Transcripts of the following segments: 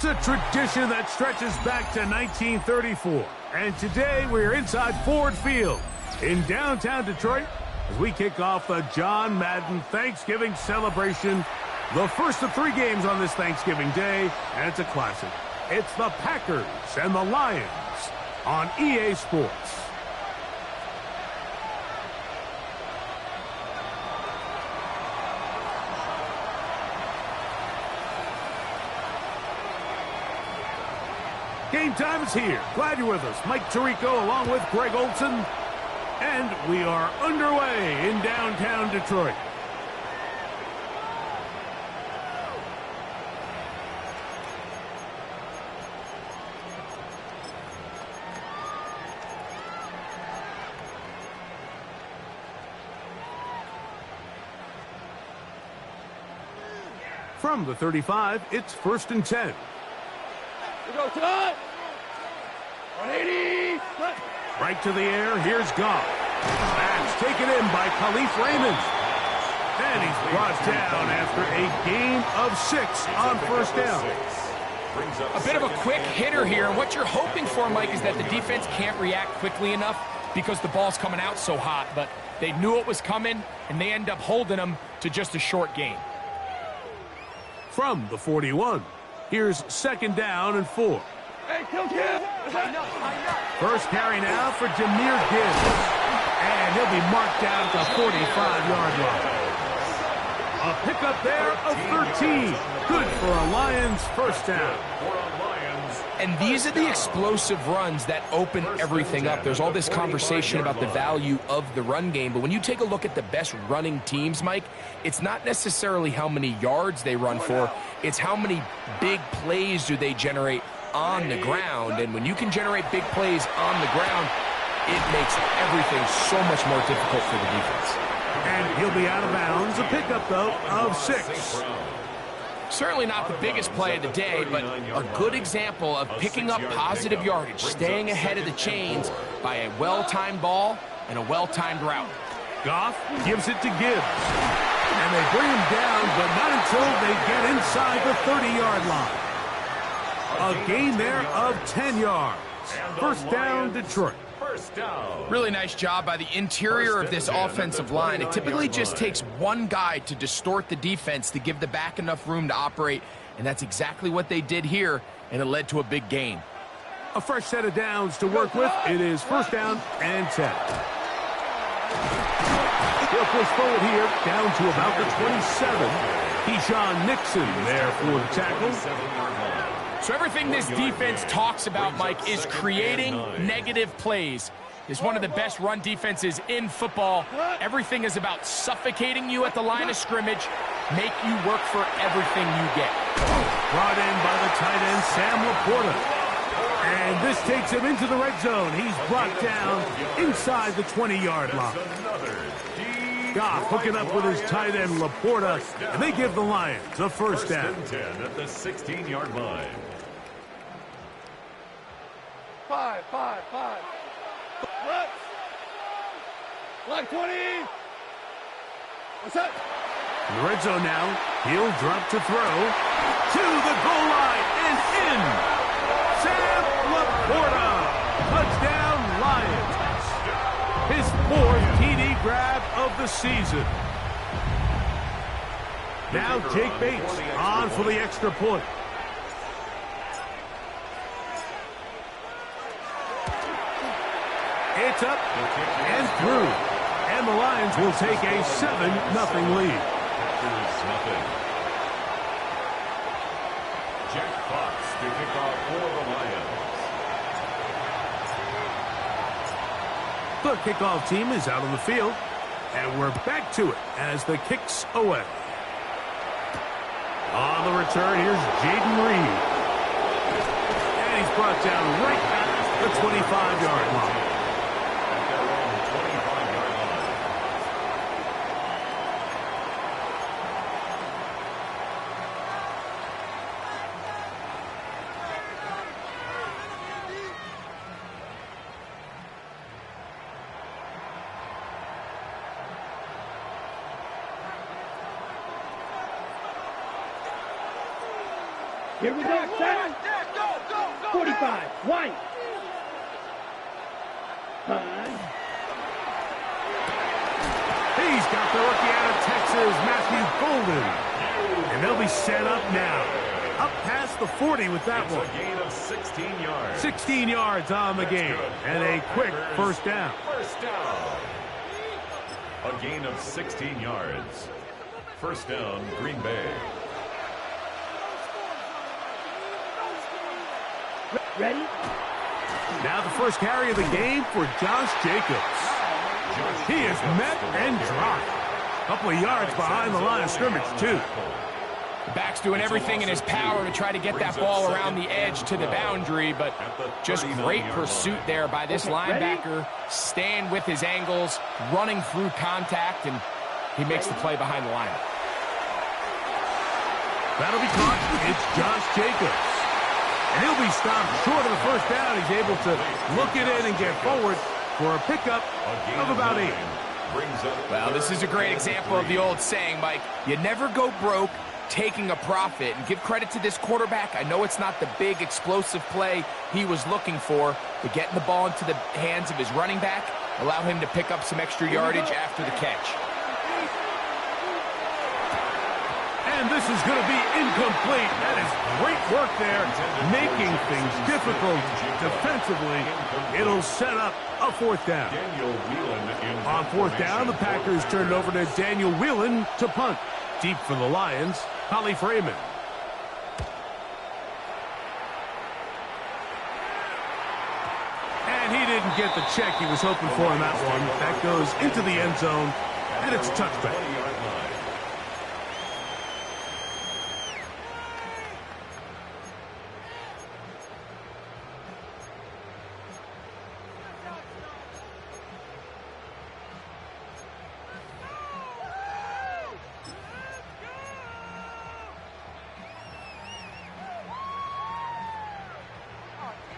It's a tradition that stretches back to 1934. And today we're inside Ford Field in downtown Detroit as we kick off the John Madden Thanksgiving celebration. The first of 3 games on this Thanksgiving Day, and it's a classic. It's the Packers and the Lions on EA Sports. Game time is here. Glad you're with us. Mike Tirico along with Greg Olson. And we are underway in downtown Detroit. From the 35, it's 1st and 10. We go, Todd! 180! Right to the air, here's Goff. That's taken in by Khalif Raymond. And he's brought down after a gain of 6 on 1st down. A bit of a quick hitter here, and what you're hoping for, Mike, is that the defense can't react quickly enough because the ball's coming out so hot, but they knew it was coming, and they end up holding them to just a short gain. From the 41, here's 2nd down and 4. Hey, kill kid! First carry now for Jahmyr Gibbs. And he'll be marked down at the 45-yard line. A pickup there of 13. Good for a Lions 1st down. And these are the explosive runs that open everything up. There's all this conversation about the value of the run game, but when you take a look at the best running teams, Mike, it's not necessarily how many yards they run for, it's how many big plays do they generate on the ground. And when you can generate big plays on the ground, it makes everything so much more difficult for the defense. And he'll be out of bounds. A pickup, though, of 6. Certainly not the biggest play of the day, but a good example of picking up positive yardage, staying ahead of the chains by a well-timed ball and a well-timed route. Goff gives it to Gibbs. And they bring him down, but not until they get inside the 30-yard line. A gain there of 10 yards. 1st down, Detroit. Really nice job by the interior of this offensive line. It typically just takes one guy to distort the defense to give the back enough room to operate, and that's exactly what they did here, and it led to a big gain. A fresh set of downs to work with. It is 1st down and 10. He'll push forward here, down to about the 27. Keyshawn Nixon there for the tackle. So everything this defense talks about, Mike, is creating negative plays. It's one of the best run defenses in football. Everything is about suffocating you at the line of scrimmage, make you work for everything you get. Brought in by the tight end, Sam Laporta. And this takes him into the red zone. He's brought down inside the 20-yard line. Goff hooking up with his tight end, Laporta, and they give the Lions a 1st down. 10 at the 16-yard line. 5. What? Line 20! What's that? In the red zone now, he'll drop to throw. To the goal line and in. Sam Laporta. Touchdown, Lions. His 4th TD grab of the season. Now Jake Bates on for the extra point. It's up and through. And the Lions will take a 7-0 lead. Jack Fox to kick off for the Lions. The kickoff team is out on the field. And we're back to it as the kick's away. On the return, here's Jaden Reed. And he's brought down right at the 25-yard line. Here we go, set. 45, white. He's got the rookie out of Texas, Matthew Golden. And they'll be set up now. Up past the 40 with that It's one. a gain of 16 yards. 16 yards on the game. And a quick first down. First down. A gain of 16 yards. First down, Green Bay. Ready? Now the first carry of the game for Josh Jacobs. He is met and dropped. A couple of yards behind the line of scrimmage, too. The back's doing everything in his power to try to get that ball around the edge to the boundary, but just great pursuit there by this linebacker, staying with his angles, running through contact, and he makes the play behind the line. That'll be caught. It's Josh Jacobs. And he'll be stopped short of the first down. He's able to look it in and get forward for a pickup of about 8. Well, this is a great example of the old saying, Mike, you never go broke taking a profit. And give credit to this quarterback. I know it's not the big explosive play he was looking for, but getting the ball into the hands of his running back allowed him to pick up some extra yardage after the catch. And this is going to be incomplete. That is great work there, making things difficult defensively. It'll set up a fourth down. On fourth down, the Packers turned over to Daniel Whelan to punt. Deep for the Lions, Holly Freeman. And he didn't get the check he was hoping for on that one. That goes into the end zone, and it's a touchback.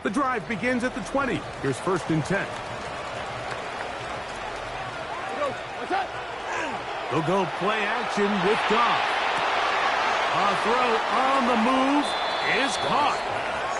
The drive begins at the 20. Here's 1st and 10. They'll go play action with Goff. A throw on the move is caught.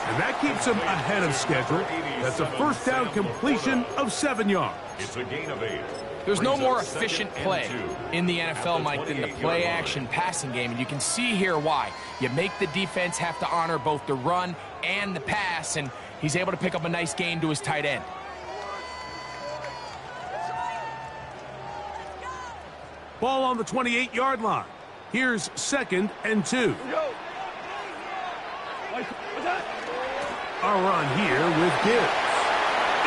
And that keeps him ahead of schedule. That's a first down completion of 7 yards. It's a gain of 8. There's no more efficient play in the NFL, Mike, than the play-action passing game, and you can see here why. You make the defense have to honor both the run and the pass, and he's able to pick up a nice gain to his tight end. Ball on the 28-yard line. Here's 2nd and 2. A run here with Gibbs.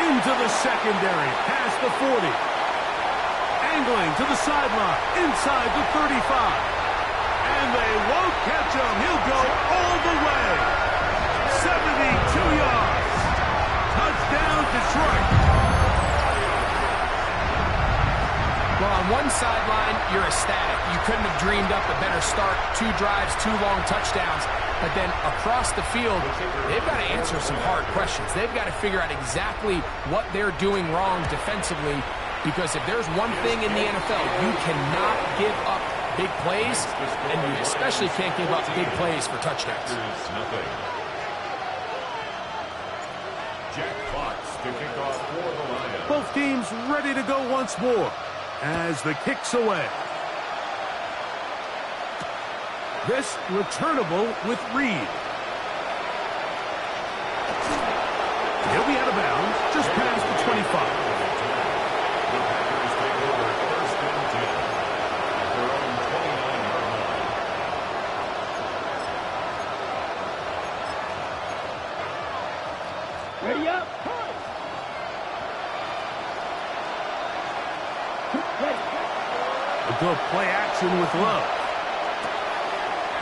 Into the secondary, past the 40. Angling to the sideline, inside the 35. And they won't catch him. He'll go all the way. 72 yards. Touchdown, Detroit. Well, on one sideline, you're ecstatic. You couldn't have dreamed up a better start. 2 drives, 2 long touchdowns. But then across the field, they've got to answer some hard questions. They've got to figure out exactly what they're doing wrong defensively. Because if there's one thing in the NFL, you cannot give up big plays, and you especially can't give up big plays for touchdowns. Jack Fox to kick off for the Lions. Both teams ready to go once more as the kick's away. This returnable with Reed. He'll be out of bounds just past the 25. Ready up. They'll go play action with Love.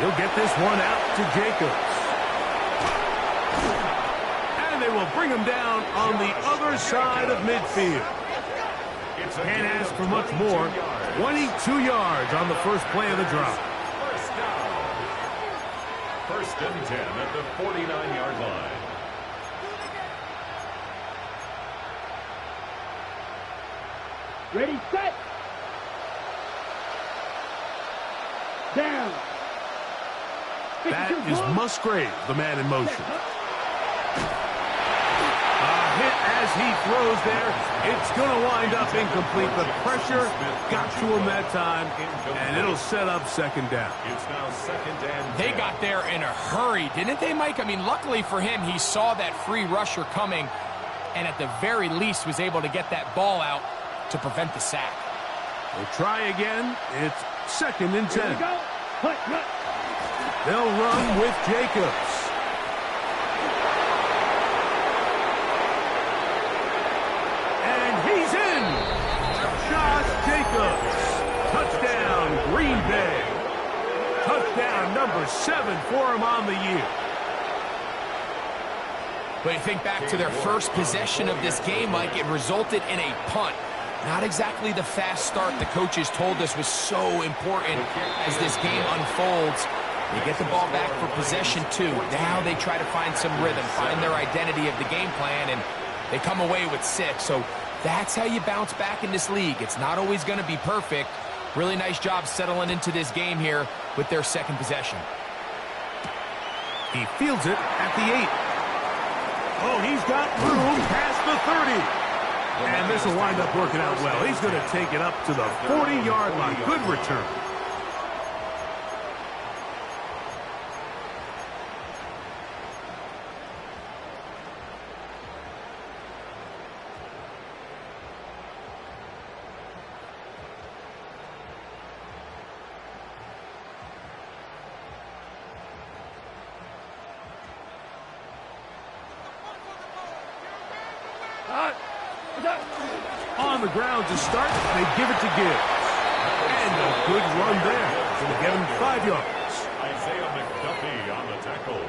He'll get this one out to Jacobs. And they will bring him down on the other side of midfield. Can't ask for much more. 22 yards on the first play of the drive. First and 10 at the 49-yard line. Ready, set. Down. That is Musgrave, the man in motion. Hit as he throws there. It's going to wind up incomplete. The pressure got to him that time, and it'll set up second down. It's now second and 10. They got there in a hurry, didn't they, Mike? I mean, luckily for him, he saw that free rusher coming, and at the very least was able to get that ball out to prevent the sack. We'll try again. It's second and 10. Here we go. Run. They'll run with Jacobs. He's in. Josh Jacobs. Touchdown, Green Bay. Touchdown number 7 for him on the year. But you think back to their first possession of this game, Mike, it resulted in a punt. Not exactly the fast start the coaches told us was so important as this game unfolds. They get the ball back for possession 2. Now they try to find some rhythm, find their identity of the game plan, and they come away with 6. So that's how you bounce back in this league. It's not always going to be perfect. Really nice job settling into this game here with their second possession. He fields it at the 8. Oh, he's got room past the 30. And this will wind up working out well. He's going to take it up to the 40-yard line. Good return. On the ground to start, they give it to Gibbs. And a good run there. Going to get him 5 yards. Isaiah McDuffie on the tackle.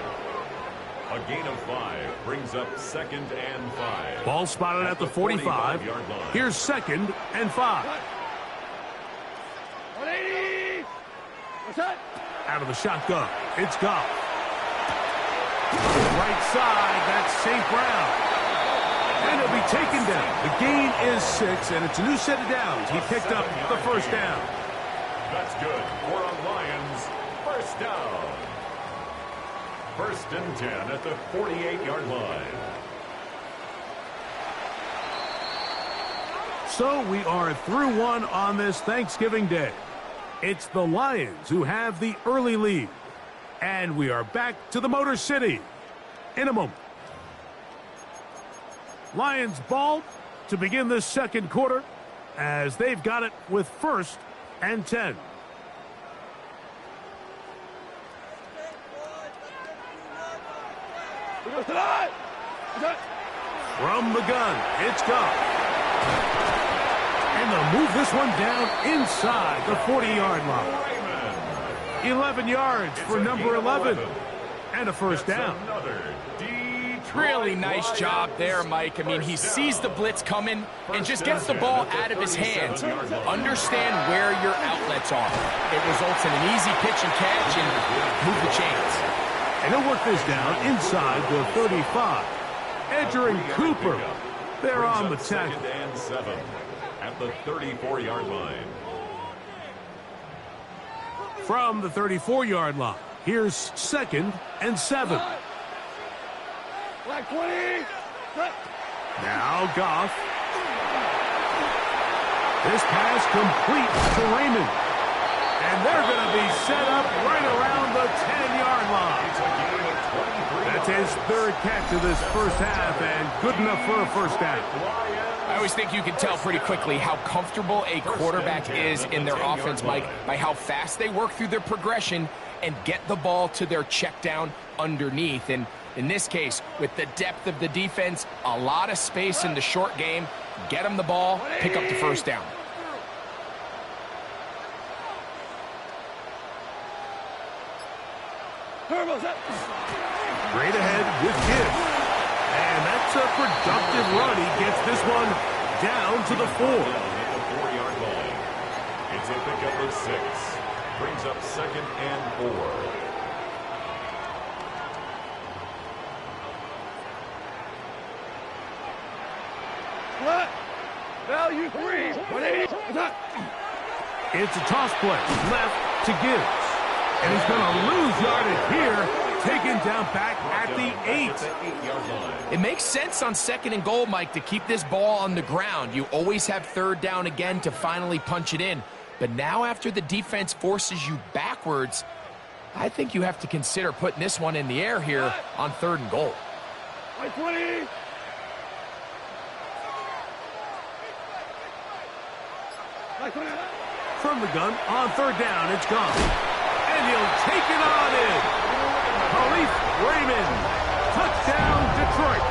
A gain of 5 brings up second and 5. Ball spotted at the 45. Here's second and 5. 180. What's that? Out of the shotgun, it's Goff. Right side, that's St. Brown. And he'll be taken down. The gain is 6, and it's a new set of downs. He picked up the first down. That's good for a Lions first down. First and 10 at the 48-yard line. So we are through one on this Thanksgiving Day. It's the Lions who have the early lead. And we are back to the Motor City in a moment. Lions ball to begin this second quarter as they've got it with first and 10. From the gun, it's Goff. And they'll move this one down inside the 40-yard line. 11 yards for number 11. And a first down. Really nice job there, Mike. I mean, he sees the blitz coming and just gets the ball out of his hands. Understand where your outlets are. It results in an easy pitch and catch and move the chains. And he'll work this down inside the 35. Edger and Cooper, they're on the tackle. Second and 7 at the 34-yard line. From the 34-yard line, here's second and 7. Black 20. Now Goff. This pass complete to Raymond. And they're going to be set up right around the 10-yard line. That's his third catch of this first half, and good enough for a first down. I always think you can tell pretty quickly how comfortable a quarterback is in their offense, Mike, by how fast they work through their progression and get the ball to their check down underneath. And in this case, with the depth of the defense, a lot of space in the short game, get them the ball, pick up the first down. Straight ahead with Gibbs. And that's a productive run. He gets this one down to the 4. At the 4-yard line. It's a pickup of 6. Brings up second and 4. What? Value 3. 180. It's a toss play left to Gibbs. And he's going to lose yardage here. Taken down back at the 8. It makes sense on 2nd and goal, Mike, to keep this ball on the ground. You always have 3rd down again to finally punch it in. But now after the defense forces you backwards, I think you have to consider putting this one in the air here on 3rd and goal. 20. From the gun, on 3rd down, it's gone. And he'll take it on in. Khalif Raymond, touchdown Detroit.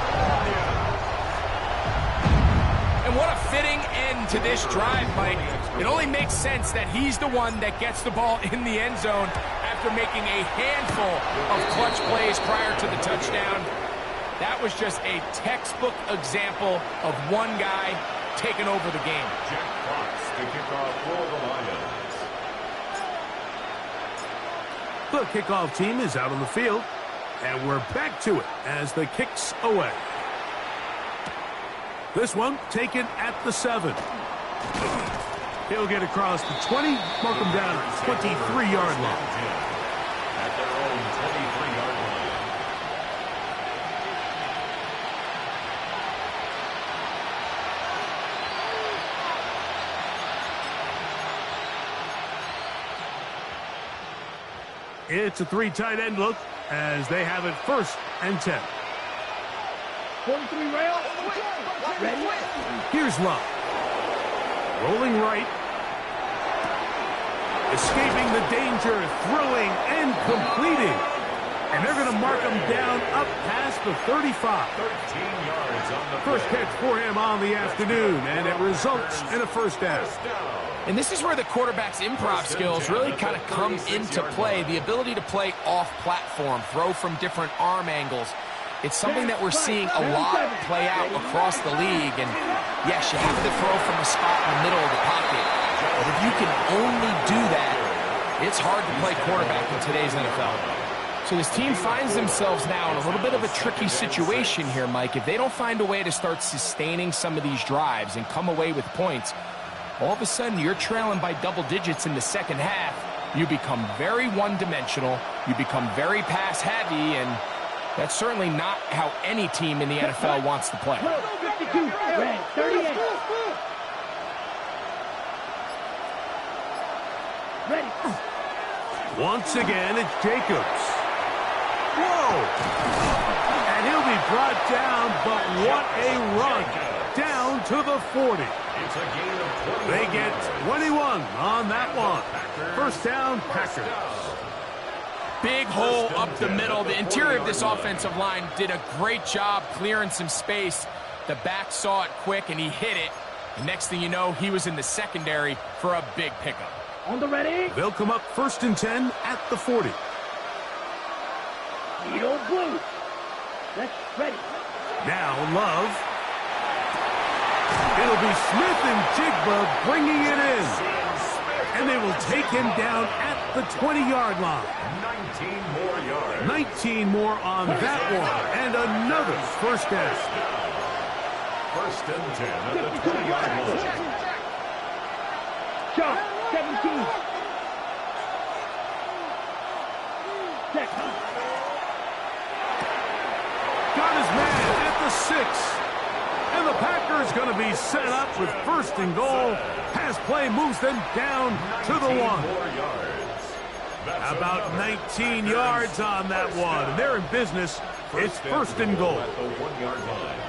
And what a fitting end to this drive, Mike. It only makes sense that he's the one that gets the ball in the end zone after making a handful of clutch plays prior to the touchdown. That was just a textbook example of one guy taking over the game. Jack Fox to kick off for the Lions. The kickoff team is out on the field, and we're back to it as the kick's away. This one taken at the 7. He'll get across the 20, mark him down at the 23-yard line. At their own 23-yard line. It's a 3 tight end look as they have it 1st and 10. 43 rail. Ready? Here's Love. Rolling right. Escaping the danger, throwing and completing. And they're going to mark him down up past the 35. 13 yards on the First catch for him on the afternoon, and it results in a 1st down. And this is where the quarterback's improv skills really kind of come into play. The ability to play off-platform, throw from different arm angles. It's something that we're seeing a lot play out across the league. And yes, you have to throw from a spot in the middle of the pocket. But if you can only do that, it's hard to play quarterback in today's NFL. So this team finds themselves now in a little bit of a tricky situation here, Mike. If they don't find a way to start sustaining some of these drives and come away with points, all of a sudden you're trailing by double digits in the 2nd half. You become very one-dimensional. You become very pass-heavy, and that's certainly not how any team in the NFL wants to play. 52, red, 38. Ready. Once again, it's Jacobs. Whoa! And he'll be brought down, but what a run. Down to the 40. It's a gain of 21. They get 21 on that one. 1st down, Packers. Big hole up the middle. The interior of this offensive line did a great job clearing some space. The back saw it quick, and he hit it. And next thing you know, he was in the secondary for a big pickup. On the ready. They'll come up 1st and 10 at the 40. Steel blue. Let's ready. Now Love. It'll be Smith and Jigba bringing it in. And they will take him down at the 20-yard line. 19 more yards. 19 more on that one. And another 1st down. 1st and 10 at the 20-yard line. Shot, 17. Check. Got his man at the 6. And the Packers going to be set up with 1st and goal. Pass play moves them down to the 1. About 19 yards on that one. And they're in business. It's 1st and goal. At the 1-yard line.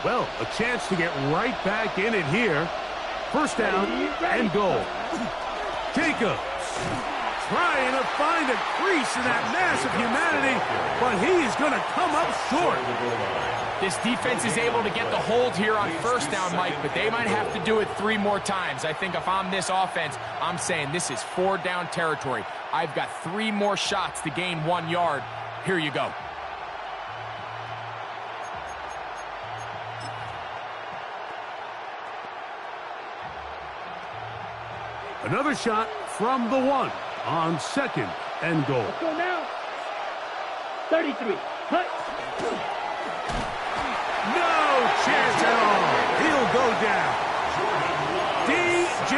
Well, a chance to get right back in it here. 1st down and goal. Jacobs trying to find a crease in that mass of humanity, but he's going to come up short. This defense is able to get the hold here on first down, Mike, but they might have to do it 3 more times. I think if I'm this offense, I'm saying this is 4 down territory. I've got 3 more shots to gain 1 yard. Here you go. Another shot from the 1 on 2nd and goal. Let's go now. 33. Cut. No chance at all. He'll go down. DJ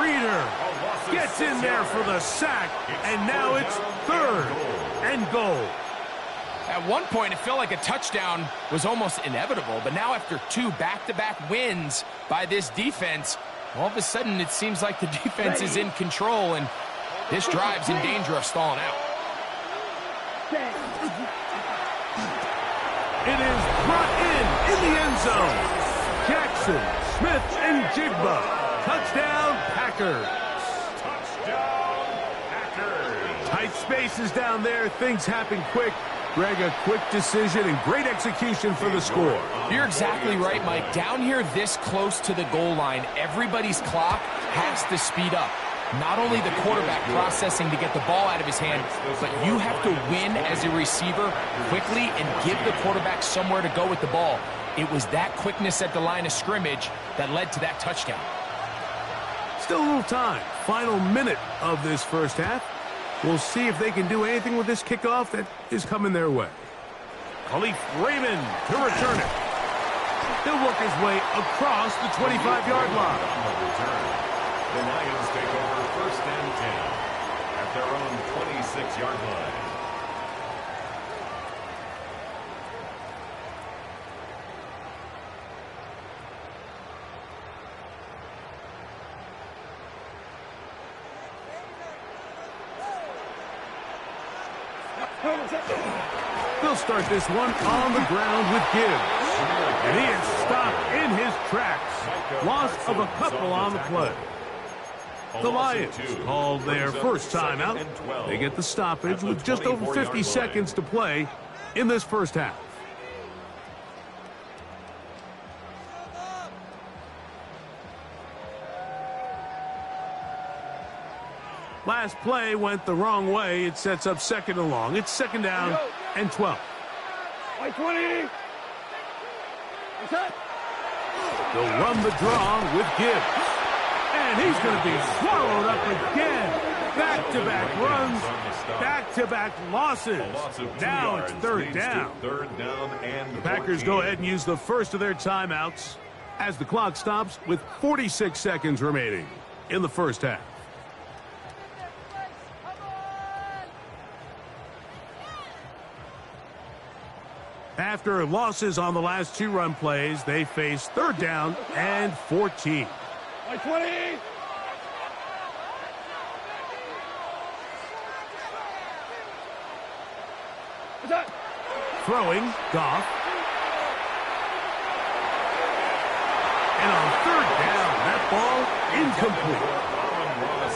Reader gets in there for the sack, and now it's 3rd and goal. At one point, it felt like a touchdown was almost inevitable, but now after 2 back-to-back wins by this defense, all of a sudden it seems like the defense is in control, and this drive's in danger of stalling out. It is brought in the end zone. Jackson, Smith, and Jigba. Touchdown, Packers. Touchdown, Packers. Tight spaces down there. Things happen quick. Greg, a quick decision and great execution for the score. You're exactly right, Mike. Down here this close to the goal line, everybody's clock has to speed up. Not only the quarterback processing to get the ball out of his hand, but you have to win as a receiver quickly and give the quarterback somewhere to go with the ball. It was that quickness at the line of scrimmage that led to that touchdown. Still a little time. Final minute of this first half. We'll see if they can do anything with this kickoff that is coming their way. Khalif Raymond to return it. He'll work his way across the 25-yard line. The Lions take over 1st and 10 at their own 26-yard line. They'll start this one on the ground with Gibbs. And he is stopped in his tracks. Loss of a couple on the play. The Lions called their first timeout. They get the stoppage with just over 50 seconds to play in this first half. Last play went the wrong way. It sets up 2nd and long. It's 2nd down and 12. White 20. They'll run the draw with Gibbs. And he's going to be swallowed up again. Back-to-back runs, back-to-back losses. Now it's 3rd down. The Packers go ahead and use the first of their timeouts as the clock stops with 46 seconds remaining in the first half. After losses on the last 2 run plays, they face 3rd down and 14. 20. Throwing, Goff. And on 3rd down, that ball incomplete.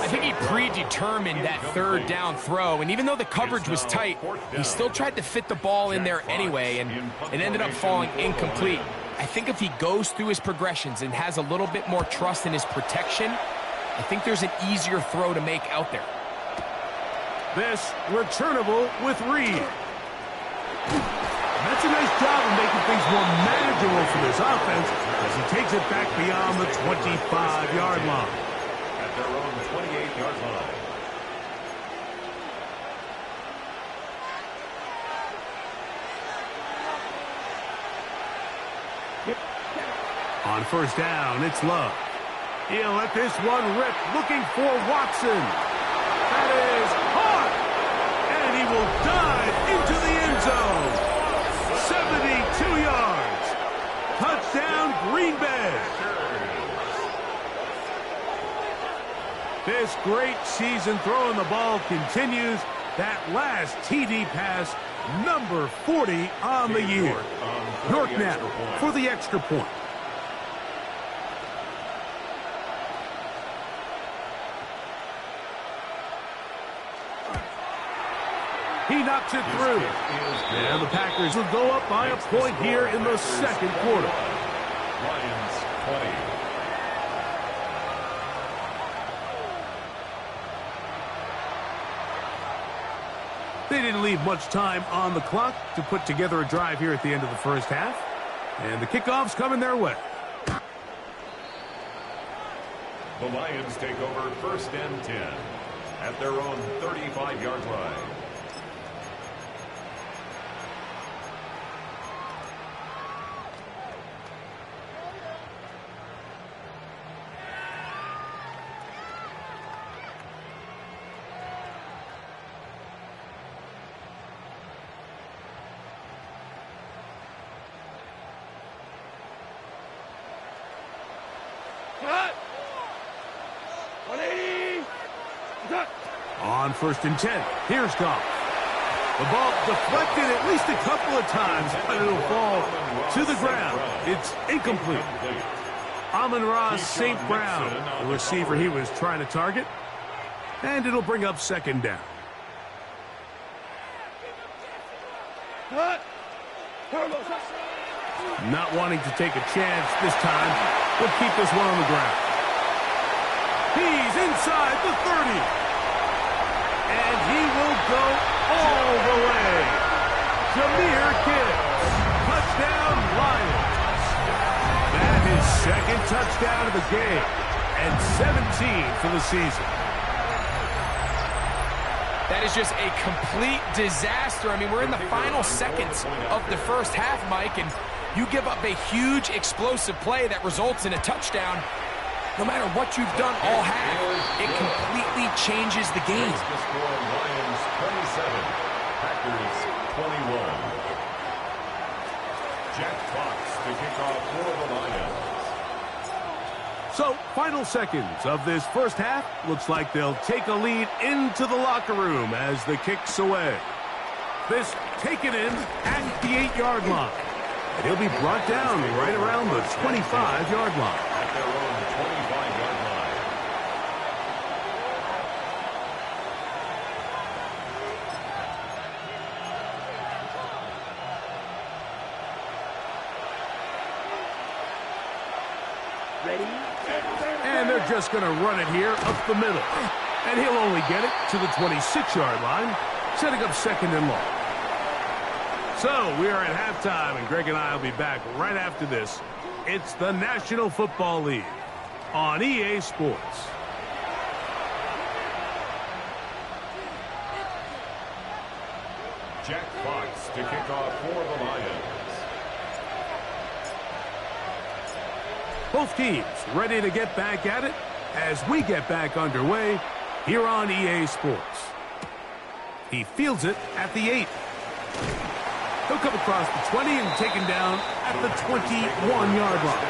I think he predetermined that 3rd down throw, and even though the coverage was tight, he still tried to fit the ball in there anyway, and it ended up falling incomplete. I think if he goes through his progressions and has a little bit more trust in his protection, I think there's an easier throw to make out there. This returnable with Reed. That's a nice job of making things more manageable for this offense as he takes it back beyond the 25-yard line. At their own 28-yard line. On 1st down, it's Love. He'll let this one rip, looking for Watson. That is caught, and he will dive into the end zone. 72 yards. Touchdown, Green Bay. This great season throwing the ball continues. That last TD pass, number 40 on the year. York now for the extra point. He knocks it through. And the Packers will go up by a point here in the second quarter. Lions 20. They didn't leave much time on the clock to put together a drive here at the end of the first half. And the kickoff's coming their way. The Lions take over 1st and 10 at their own 35-yard line. On 1st and 10, here's Goff. The ball deflected at least a couple of times, but it'll fall to the ground. It's incomplete. Amon-Ra St. Brown, the receiver he was trying to target. And it'll bring up 2nd down. Not wanting to take a chance this time, we'll keep this one on the ground. He's inside the 30. And he will go all the way. Jahmyr Gibbs. Touchdown, Lions. That is 2nd touchdown of the game. And 17 for the season. That is just a complete disaster. I mean, we're in the final seconds of the first half, Mike, and you give up a huge explosive play that results in a touchdown. No matter what you've done all half, it completely changes the game. The score, Lions 27, Packers 21. Jack Fox to kick off for the Lions. So, final seconds of this first half. Looks like they'll take a lead into the locker room as the kick's away. This taken in at the 8-yard line. And he'll be brought down right around the 25-yard line. At their own 25-yard line. Ready? And they're just going to run it here up the middle. And he'll only get it to the 26-yard line, setting up 2nd and long. So, we are at halftime, and Greg and I will be back right after this. It's the National Football League on EA Sports. Jack Fox to kick off for the Lions. Both teams ready to get back at it as we get back underway here on EA Sports. He fields it at the 8. He'll come across the 20 and taken down at the 21-yard line.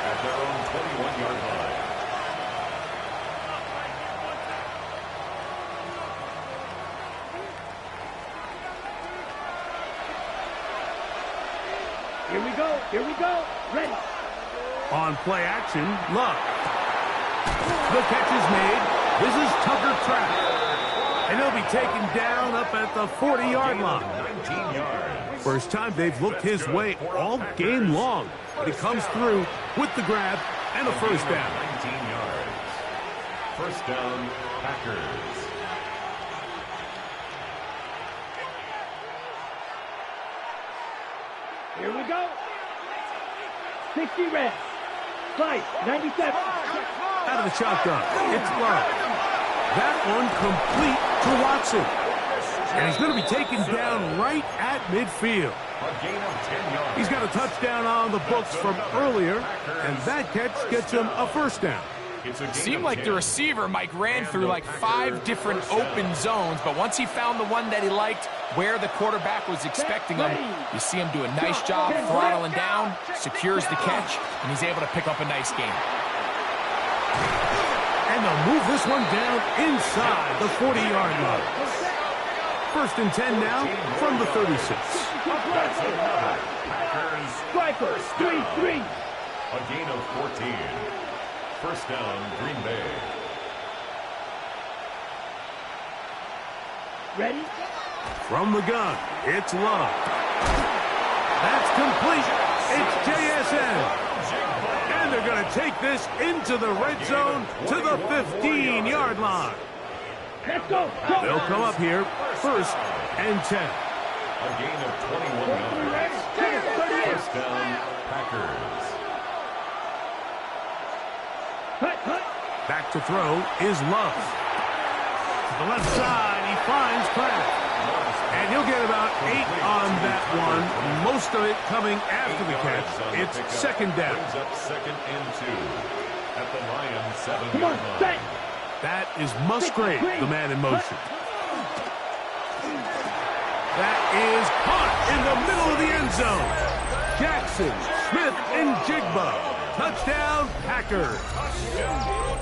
At their own 21-yard line. Here we go. Here we go. Ready. On play action, Love. The catch is made. This is Tucker Kraft. And he'll be taken down up at the 40-yard line. 19 yards. First time they've looked his way all game long. But he comes through with the grab and a first down. 19 yards. First down, Packers. Here we go. 60 reps. Slice, 97. Out of the shotgun, it's Love. That one complete to Watson. And he's going to be taken down right at midfield. A gain of 10 yards. He's got a touchdown on the books from earlier, and that catch gets him a first down. Seemed like the receiver, Mike, ran through like 5 different open zones, but once he found the one that he liked, where the quarterback was expecting him, you see him do a nice job throttling down, secures the catch, and he's able to pick up a nice gain. And they'll move this one down inside the 40-yard line. First and 10 now from the 36. That's another. Packers. Striker, 3-3. A gain of 14. First down, Green Bay. Ready? From the gun, it's Love. That's complete. It's JSN. And they're going to take this into the red zone to the 15-yard line. Let's go. They'll come up here, 1st and 10. A gain of 21 yards. First down, Packers. Back to throw is Love. To the left side, he finds Pratt. And he'll get about 8 on that one, most of it coming after the catch. It's 2nd down. Brings up 2nd and 2 at the Lions 7-yard Come on, line. set. That is Musgrave, the man in motion. That is caught in the middle of the end zone. Jackson, Smith, and Jigba. Touchdown, Packers.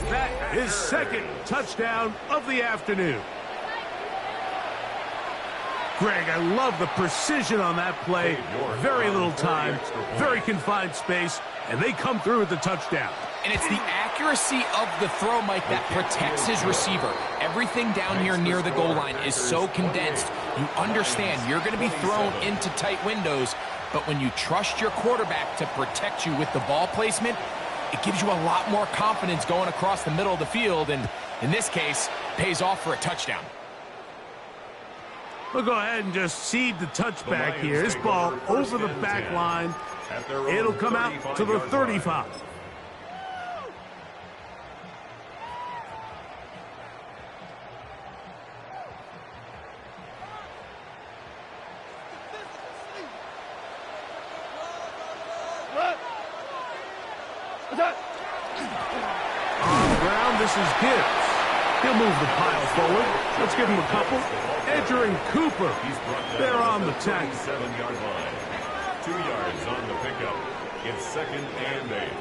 That is 2nd touchdown of the afternoon. Greg, I love the precision on that play. Very little time, very confined space, and they come through with the touchdown. And it's the accuracy of the throw, Mike, that protects his receiver. Everything down here near the goal line is so condensed. You understand you're going to be thrown into tight windows, but when you trust your quarterback to protect you with the ball placement, it gives you a lot more confidence going across the middle of the field, and in this case, pays off for a touchdown. We'll go ahead and just seed the touchback here. This ball over the back line. It'll come out to the 35. On the ground, this is Gibbs. He'll move the pile forward. Let's give him a couple. Edger and Cooper, they're on the tackle. 7-yard line. 2 yards on the pickup. It's 2nd and 8.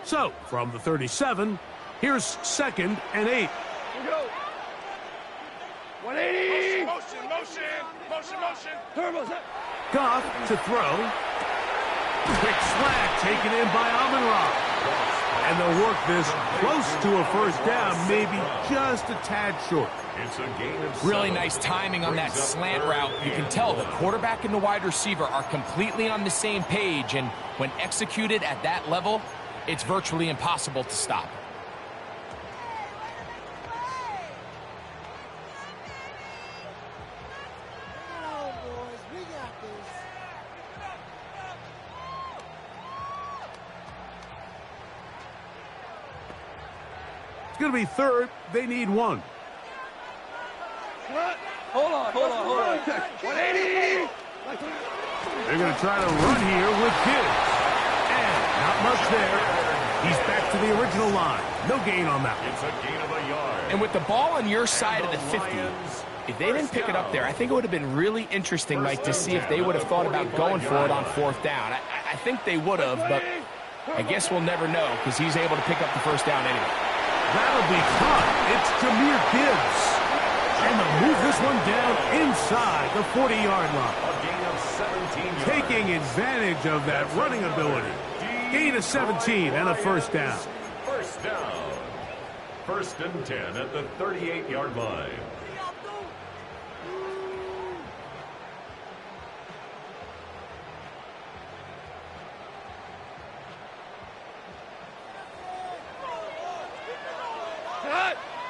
So, from the 37, here's 2nd and 8. 180. Motion. Turbos. Goff to throw. Quick slant taken in by Amon-Ra. And they'll work this close to a 1st down, maybe just a tad short. It's a gain of 7. Really nice timing on that slant route. You can tell the quarterback and the wide receiver are completely on the same page, and when executed at that level, it's virtually impossible to stop. It's going to be 3rd. They need 1. Hold on. 180. They're going to try to run here with Gibbs. And not much there. He's back to the original line. No gain on that one. It's a gain of a yard. And with the ball on your side of the 50, if they didn't pick it up there, I think it would have been really interesting, Mike, to see if they would have thought about going for it on 4th down. I think they would have, but I guess we'll never know because he's able to pick up the 1st down anyway. That'll be caught. It's Jahmyr Gibbs. And they'll move this one down inside the 40-yard line. A gain of 17 yards. Taking advantage of that running ability. Gain of 17 and a 1st down. 1st down. 1st and 10 at the 38-yard line.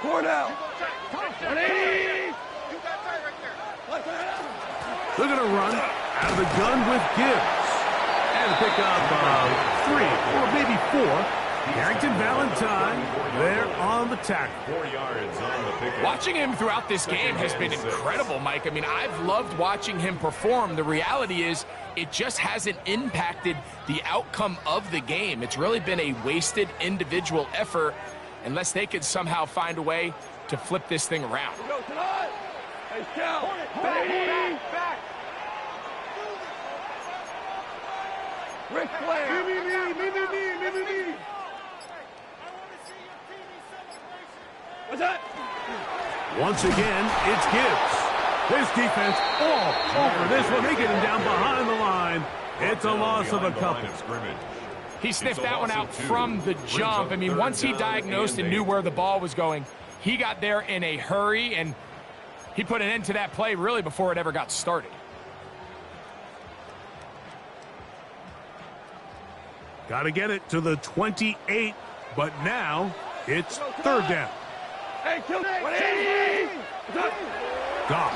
Cornell. 180. They're going to run out of the gun with Gibbs. And pick up 3 or maybe 4. Carrington Valentine there on the tackle. 4 yards on the pickup. Watching him throughout this game has been incredible, Mike. I mean, I've loved watching him perform. The reality is it just hasn't impacted the outcome of the game. It's really been a wasted individual effort unless they could somehow find a way to flip this thing around. Hey, Cal. Back. Ric Flair. Me. What's that? Once again, it's Gibbs. This defense all over this one. They get him down behind the line. It's a loss of a couple. He sniffed that one out from the jump. I mean, once he diagnosed and knew where the ball was going, he got there in a hurry, and he put an end to that play really before it ever got started. Got to get it to the 28, but now it's third down. Hey, kill it. 180. Goff.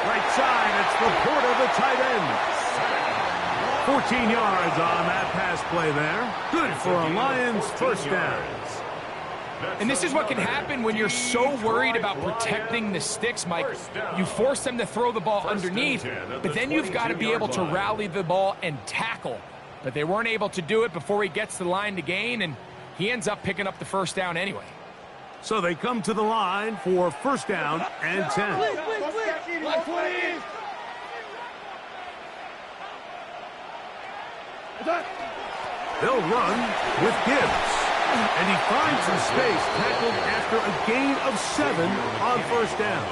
Right side, it's the Porter, the tight end. 14 yards on that pass play there. Good for a Lions first down. And this is what can happen when you're so worried about protecting the sticks, Mike. You force them to throw the ball underneath, but then you've got to be able to rally the ball and tackle. But they weren't able to do it before he gets the line to gain, and he ends up picking up the first down anyway. So they come to the line for first down and 10. They'll run with Gibbs. And he finds some space, tackled after a gain of 7 on first down.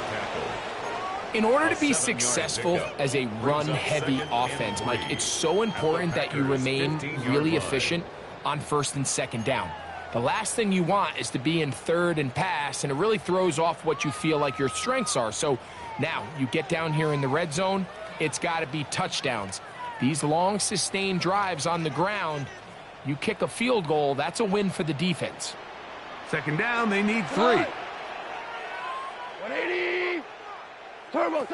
In order to be successful as a run-heavy offense, Mike, it's so important that you remain really efficient on first and second down. The last thing you want is to be in third and pass, and it really throws off what you feel like your strengths are. So now you get down here in the red zone, it's got to be touchdowns. These long, sustained drives on the ground, you kick a field goal, that's a win for the defense. Second down, they need 3. 180. Turbo. A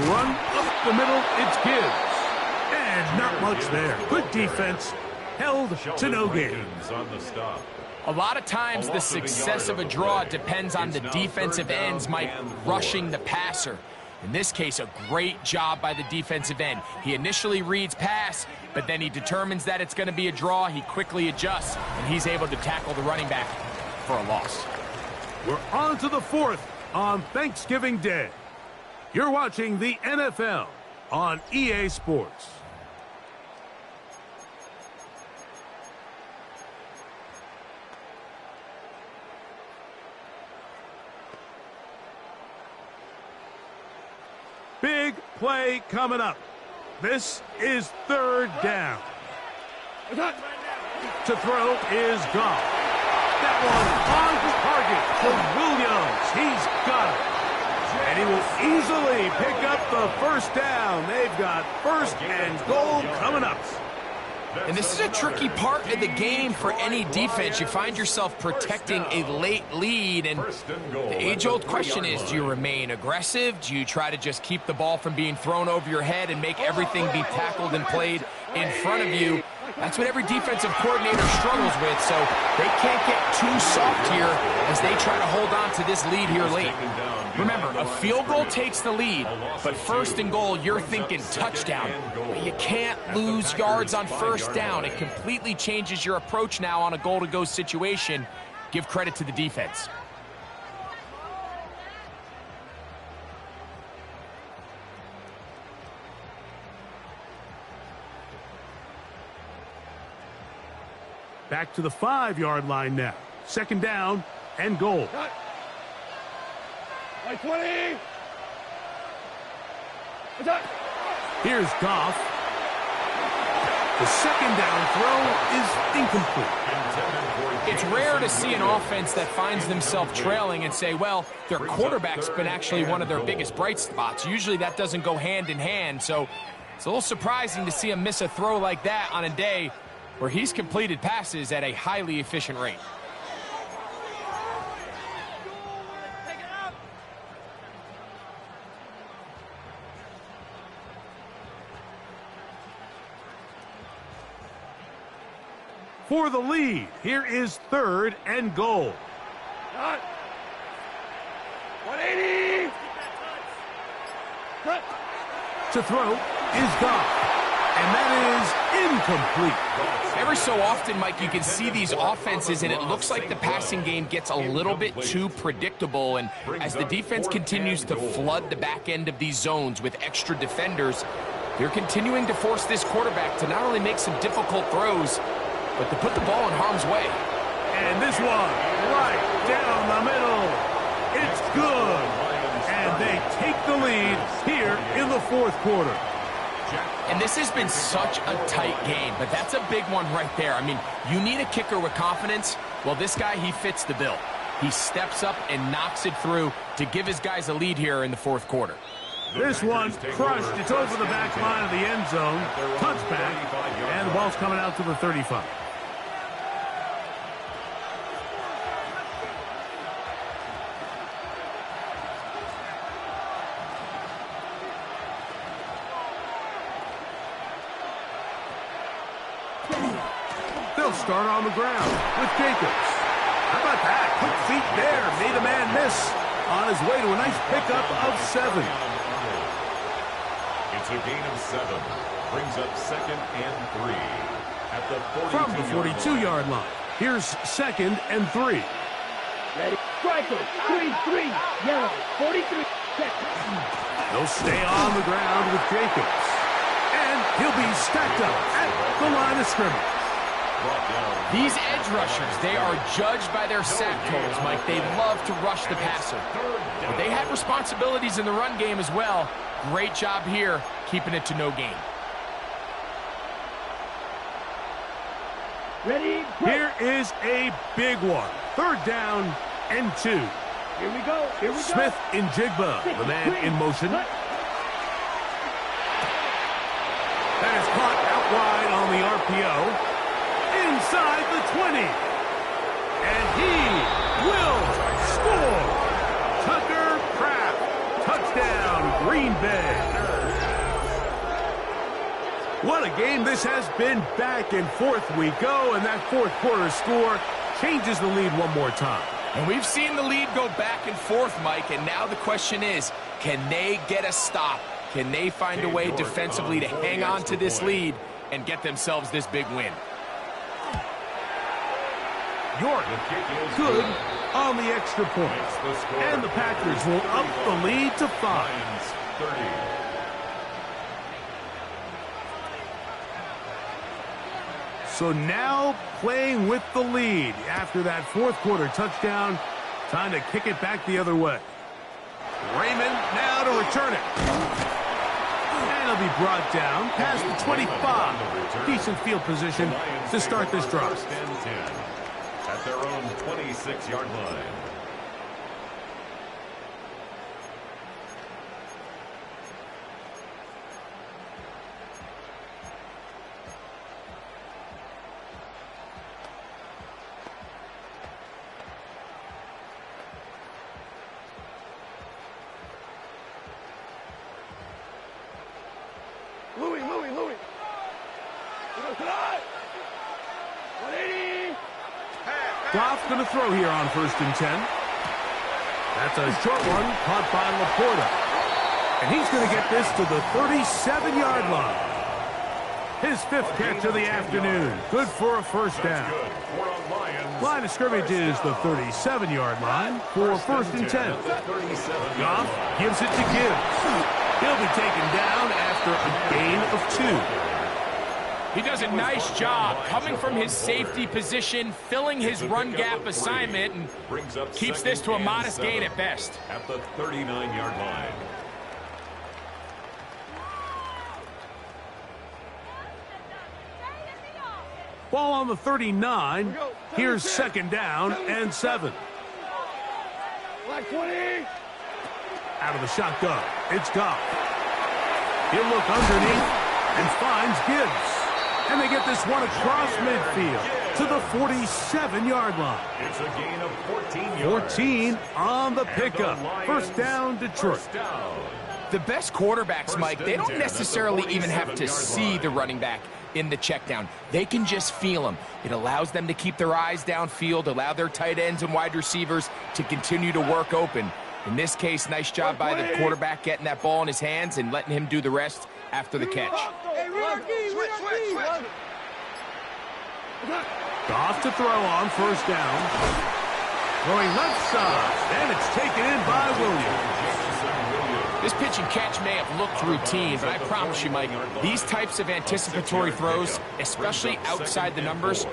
run up the middle, it's Gibbs. And not much there. Good defense, held to no gain. A lot of times the success of a draw depends on the defensive ends, Mike, rushing the passer. In this case, a great job by the defensive end. He initially reads pass, but then he determines that it's going to be a draw. He quickly adjusts, and he's able to tackle the running back for a loss. We're on to the 4th on Thanksgiving Day. You're watching the NFL on EA Sports. Big play coming up. This is third down. To throw is Goff. That one on target for Williams. He's got it. And he will easily pick up the first down. They've got first and goal coming up. And this is a tricky part of the game for any defense. You find yourself protecting a late lead, and the age-old question is, do you remain aggressive? Do you try to just keep the ball from being thrown over your head and make everything be tackled and played in front of you? That's what every defensive coordinator struggles with, so they can't get too soft here as they try to hold on to this lead here late. Remember, a field goal takes the lead, but first and goal, you're thinking touchdown. But you can't lose yards on first down. It completely changes your approach now on a goal-to-go situation. Give credit to the defense. Back to the 5-yard line now. Second down and goal. 20. Here's Goff. The second down throw is incomplete. It's rare to see an offense that finds themselves trailing and say, well, their quarterback's been actually one of their biggest bright spots. Usually that doesn't go hand in hand, so it's a little surprising to see him miss a throw like that on a day where he's completed passes at a highly efficient rate. For the lead, here is third and goal. 180. To throw is Goff. And that is incomplete. Every so often, Mike, you can see these offenses, and it looks like the passing game gets a little bit too predictable. And as the defense continues to flood the back end of these zones with extra defenders, they're continuing to force this quarterback to not only make some difficult throws, but to put the ball in harm's way. And this one right down the middle. It's good. And they take the lead here in the fourth quarter. And this has been such a tight game, but that's a big one right there. I mean, you need a kicker with confidence. Well, this guy, he fits the bill. He steps up and knocks it through to give his guys a lead here in the fourth quarter. This one crushed. It's over the back line of the end zone. Touchback. And the ball's coming out to the 35. They'll start on the ground with Jacobs. How about that? Quick feet there. Made a man miss on his way to a nice pickup of 7. It's a gain of 7. Brings up 2nd and 3 at the 42 from the 42-yard line. Here's 2nd and 3. Ready. Striker. 3-3. Yellow. 43 seconds. They'll stay on the ground with Jacobs. And he'll be stacked up at the line of scrimmage. These edge rushers, they are judged by their sack totals, Mike. They love to rush the passer. But they have responsibilities in the run game as well. Great job here, keeping it to no gain. Ready. Here is a big one. 3rd down and 2. Here we go. Here we go. Smith in Jigba, the man in motion. That is caught out wide on the RPO. Inside the 20. And he will score. Tucker Kraft. Touchdown, Green Bay. What a game this has been. Back and forth we go, and that fourth quarter score changes the lead one more time. And we've seen the lead go back and forth, Mike, and now the question is, can they get a stop? Can they find a way defensively to hang on to this lead and get themselves this big win? York, good on the extra point. And the Packers will up the lead to 5. So now playing with the lead after that fourth quarter touchdown. Time to kick it back the other way. Raymond now to return it. And he'll be brought down past the 25. Decent field position to start this drive. At their own 26-yard line. Louis. Goff's going to throw here on 1st and 10. That's a short one caught by Laporta. And he's going to get this to the 37-yard line. His 5th catch of the afternoon. Good for a 1st down. Line of scrimmage is the 37-yard line for 1st and 10. Goff gives it to Gibbs. He'll be taken down after a gain of 2. He does a nice job coming from his safety position, filling his run gap assignment, and keeps this to a modest gain at best. At the 39-yard line. Ball on the 39. Here's 2nd down and 7. Black 20. Out of the shotgun. It's Goff. He'll look underneath and finds Gibbs. And they get this one across midfield to the 47-yard line. It's a gain of 14 yards. 14 on the pickup. 1st down, Detroit. The best quarterbacks, Mike, they don't necessarily even have to see the running back in the check down. They can just feel him. It allows them to keep their eyes downfield, allow their tight ends and wide receivers to continue to work open. In this case, nice job by the quarterback getting that ball in his hands and letting him do the rest after the catch. Switch. Goff to throw on 1st down. Throwing left side, and it's taken in by Williams. This pitch and catch may have looked routine, but I promise you, Mike, these types of anticipatory throws, especially outside the numbers,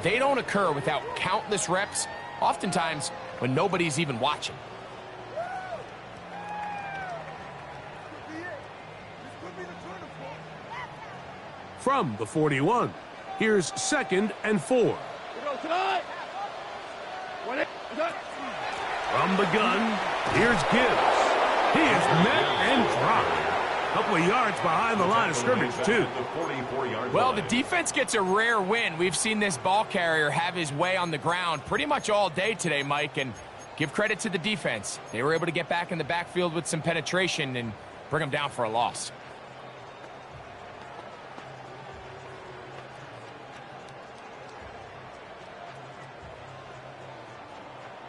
they don't occur without countless reps, oftentimes when nobody's even watching. from the 41. Here's 2nd and 4. From the gun, here's Gibbs. He is met and dropped. A couple of yards behind the line of scrimmage, too. Well, the defense gets a rare win. We've seen this ball carrier have his way on the ground pretty much all day today, Mike, and give credit to the defense. They were able to get back in the backfield with some penetration and bring them down for a loss.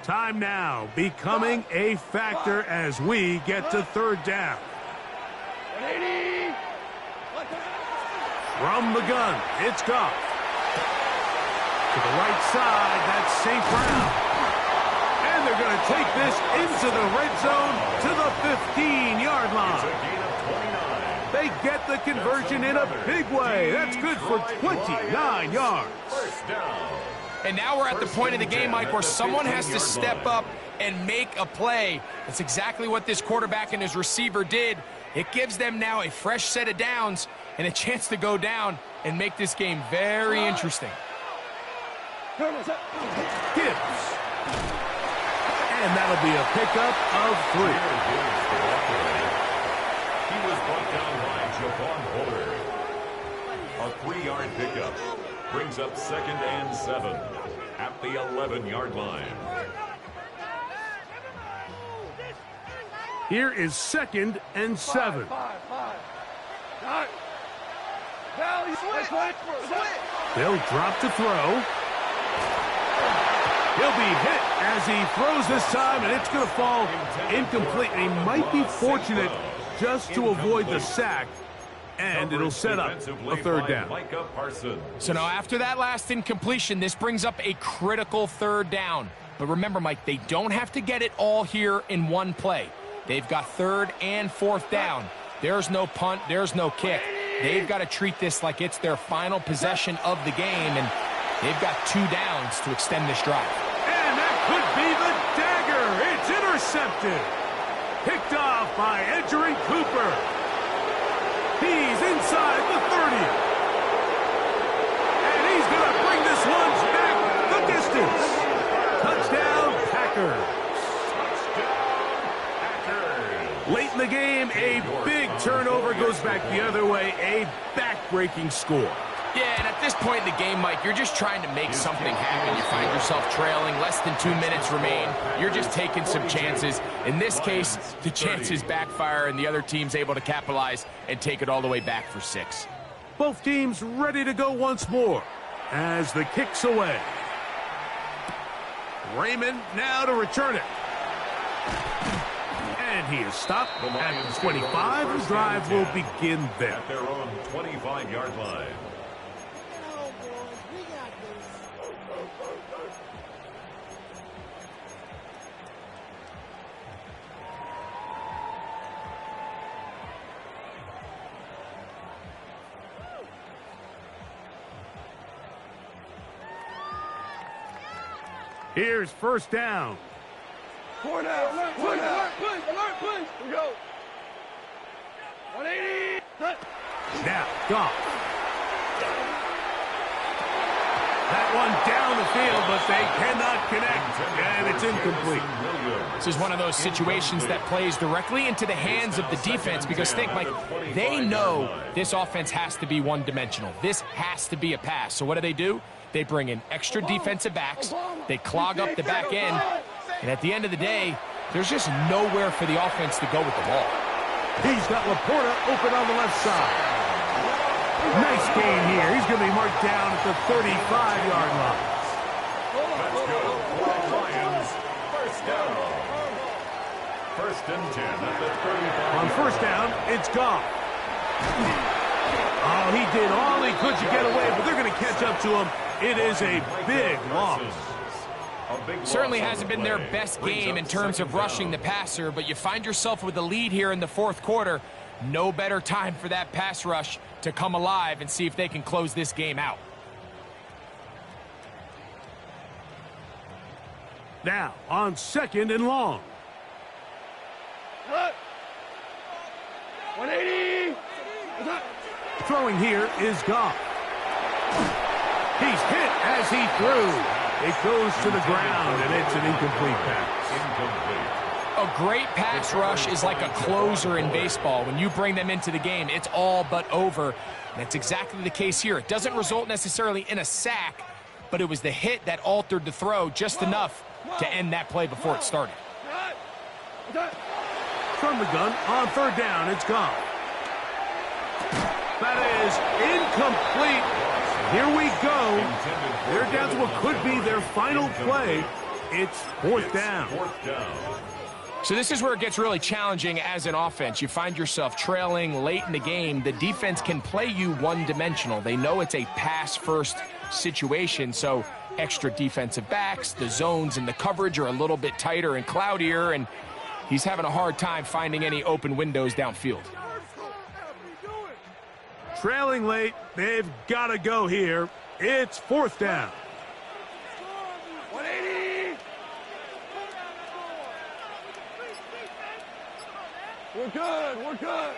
Time now becoming a factor as we get to 3rd down. From the gun, it's Goff. To the right side, that's St. Brown. And they're going to take this into the red zone to the 15-yard line. They get the conversion in a big way. That's good for 29 yards. First down. And now we're at the point of the game, Mike, where someone has to step up and make a play. That's exactly what this quarterback and his receiver did. It gives them now a fresh set of downs and a chance to go down and make this game very interesting. Gibbs. And that'll be a pickup of 3. He was brought down by Javon Holder. A 3-yard pickup brings up 2nd and 7 at the 11-yard line. Here is 2nd and 7. They'll drop to throw. He'll be hit as he throws this time, and it's going to fall incomplete. And he might be fortunate just to avoid the sack, and it'll set up a 3rd down. So now after that last incompletion, this brings up a critical 3rd down. But remember, Mike, they don't have to get it all here in one play. They've got 3rd and 4th down. There's no punt, there's no kick. They've got to treat this like it's their final possession of the game, and they've got 2 downs to extend this drive. And that could be the dagger. It's intercepted. Picked off by Edgerrin Cooper. He's inside the 30. And he's going to bring this one back the distance. Touchdown, Packers. Late in the game, a big turnover goes back the other way, a back-breaking score. Yeah, and at this point in the game, Mike, you're just trying to make something happen. You find yourself trailing, less than 2 minutes remain. You're just taking some chances. In this case, the chances backfire, and the other team's able to capitalize and take it all the way back for 6. Both teams ready to go once more as the kick's away. Raymond now to return it. And he is stopped at the 25. The drive will begin there. At their own 25-yard line. Here's 1st down. Point out. Push. We go. 180. Now, Goff. That one down the field, but they cannot connect, and it's incomplete. This is one of those situations that plays directly into the hands of the defense because think, Mike, they know this offense has to be one-dimensional. This has to be a pass. So what do? They bring in extra defensive backs. They clog up the back end. And at the end of the day, there's just nowhere for the offense to go with the ball. He's got Laporta open on the left side. Nice gain here. He's going to be marked down at the 35-yard line. Let's go. Lions. First down. 1st and 10 at the 35. On 1st down, it's Goff. Oh, he did all he could to get away, but they're going to catch up to him. It is a big loss. Certainly hasn't been their best game in terms of rushing the passer, but you find yourself with a lead here in the 4th quarter. No better time for that pass rush to come alive and see if they can close this game out. Now, on 2nd and long. 180. Throwing here is Goff. He's hit as he threw. It goes to the ground, and it's an incomplete pass. A great pass rush is like a closer in baseball. When you bring them into the game, it's all but over. And that's exactly the case here. It doesn't result necessarily in a sack, but it was the hit that altered the throw just enough to end that play before it started. From the gun, on third down, it's Goff. That is incomplete. Here we go. They're down to what could be their final play. It's fourth down. So this is where it gets really challenging as an offense. You find yourself trailing late in the game. The defense can play you one-dimensional. They know it's a pass-first situation, so extra defensive backs, the zones and the coverage are a little bit tighter and cloudier, and he's having a hard time finding any open windows downfield. Trailing late, they've got to go here. It's fourth down. 180. We're good. We're good.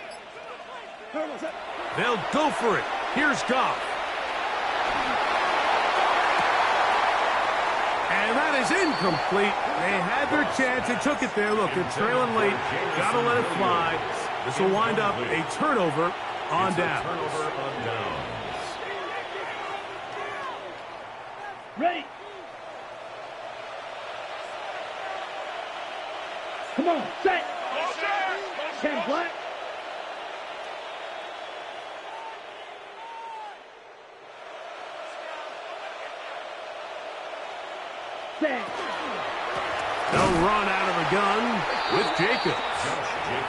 They'll go for it. Here's Goff. And that is incomplete. They had their chance. They took it there. Look, they're trailing late. Got to let it fly. This will wind up a turnover on down. Ready. Come on, set. 10 black. Set. They'll run out of the gun with Jacobs.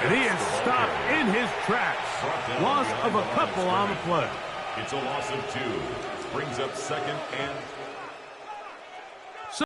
And he is stopped in his tracks. Loss of a couple on the play. It's a loss of 2. Brings up second and